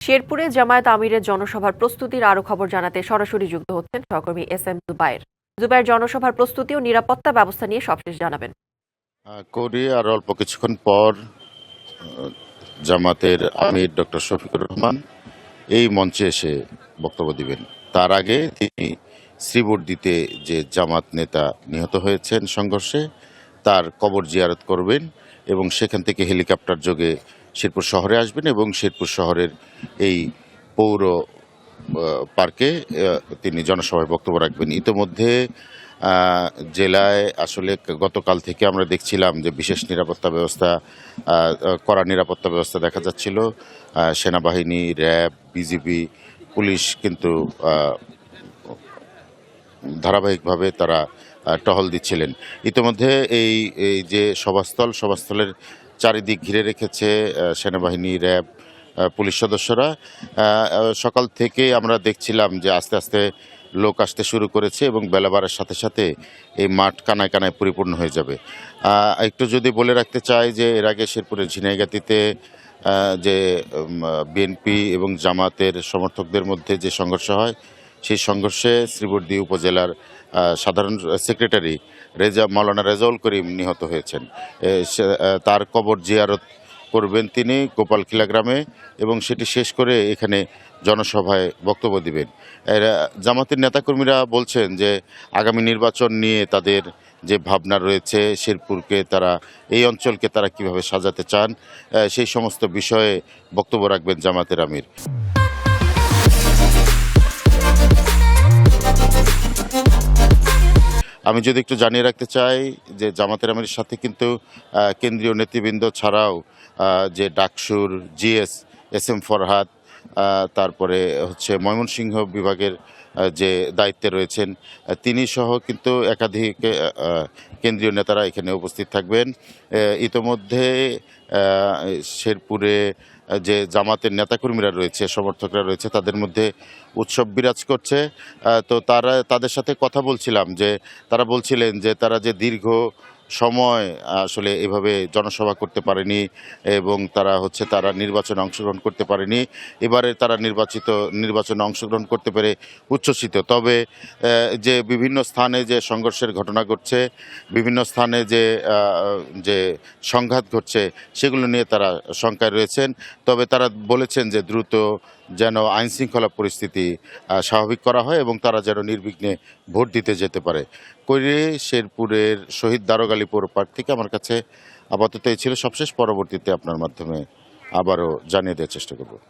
শেরপুরে জামায়াত আমিরের জনসভার প্রস্তুতির আরো খবর জানাতে সরাসরি যুক্ত হচ্ছেন সহকর্মী এস এম জুবায়ের। জুবায়ের, জনসভার প্রস্তুতি ও নিরাপত্তা ব্যবস্থা নিয়ে সবশেষ জানাবেন। করি আর অল্প কিছুক্ষণ পর জামাতের আমির ডক্টর শফিকুর রহমান এই মঞ্চে এসে বক্তব্য দিবেন। তার আগে তিনি শ্রীবর্দিতে যে জামাত নেতা নিহত হয়েছেন সংঘর্ষে তার কবর জিয়ারত করবেন এবং সেখান থেকে হেলিকপ্টার যোগে শেরপুর শহরে আসবেন এবং শেরপুর শহরের এই পৌর পার্কে তিনি জনসভায় বক্তব্য রাখবেন। ইতোমধ্যে জেলায় আসলে গতকাল থেকে আমরা দেখছিলাম যে বিশেষ নিরাপত্তা ব্যবস্থা, কড়া নিরাপত্তা ব্যবস্থা দেখা যাচ্ছিল। সেনাবাহিনী, র্যাব, বিজিবি, পুলিশ কিন্তু ধারাবাহিকভাবে তারা টহল দিচ্ছিলেন। ইতিমধ্যে এই যে সভাস্থলের চারিদিক ঘিরে রেখেছে সেনাবাহিনী, র্যাব, পুলিশ সদস্যরা। সকাল থেকে আমরা দেখছিলাম যে আস্তে আস্তে লোক আসতে শুরু করেছে এবং বেলা বাড়ার সাথে সাথে এই মাঠ কানায় কানায় পরিপূর্ণ হয়ে যাবে। একটু যদি বলে রাখতে চাই যে এর আগে শেরপুরের ঝিনাইগাতীতে যে বিএনপি এবং জামাতের সমর্থকদের মধ্যে যে সংঘর্ষ হয়, সেই সংঘর্ষে শ্রীবর্দী উপজেলার সাধারণ সেক্রেটারি মাওলানা রেজাউল করিম নিহত হয়েছেন। তার কবর জিয়ারত করবেন তিনি গোপালখিলা গ্রামে এবং সেটি শেষ করে এখানে জনসভায় বক্তব্য দিবেন। জামাতের নেতাকর্মীরা বলছেন যে আগামী নির্বাচন নিয়ে তাদের যে ভাবনা রয়েছে, শেরপুরকে তারা, এই অঞ্চলকে তারা কিভাবে সাজাতে চান, সেই সমস্ত বিষয়ে বক্তব্য রাখবেন জামাতের আমির। আমি যদি একটু জানিয়ে রাখতে চাই যে জামাতের আমিরের সাথে কিন্তু কেন্দ্রীয় নেতৃবৃন্দ ছাড়াও যে ডাকসুর জিএস এস এম ফরহাদ, তারপরে হচ্ছে ময়মনসিংহ বিভাগের যে দায়িত্বে রয়েছেন তিনি সহ কিন্তু একাধিক কেন্দ্রীয় নেতারা এখানে উপস্থিত থাকবেন। ইতোমধ্যে শেরপুরে যে জামাতের নেতাকর্মীরা রয়েছে, সমর্থকরা রয়েছে, তাদের মধ্যে উৎসব বিরাজ করছে। তো তাদের সাথে কথা বলছিলাম যে তারা বলছিলেন যে তারা যে দীর্ঘ সময় আসলে এভাবে জনসভা করতে পারেনি এবং তারা নির্বাচনে অংশগ্রহণ করতে পারেনি। এবারে তারা নির্বাচনে অংশগ্রহণ করতে পেরে উচ্ছ্বসিত। তবে যে বিভিন্ন স্থানে যে সংঘর্ষের ঘটনা ঘটছে, বিভিন্ন স্থানে যে সংঘাত ঘটছে, সেগুলো নিয়ে তারা শঙ্কায় রয়েছেন। তবে তারা বলেছেন যে দ্রুত যেন আইনশৃঙ্খলা পরিস্থিতি স্বাভাবিক করা হয় এবং তারা যেন নির্বিঘ্নে ভোট দিতে যেতে পারে। শেরপুরের শহীদ দারোগা আলী পৌর পার্ক থেকে আমার কাছে আপাতত এই ছিল সবশেষ। পরবর্তীতে আপনার মাধ্যমে আবারও জানিয়ে দেওয়ার চেষ্টা করব।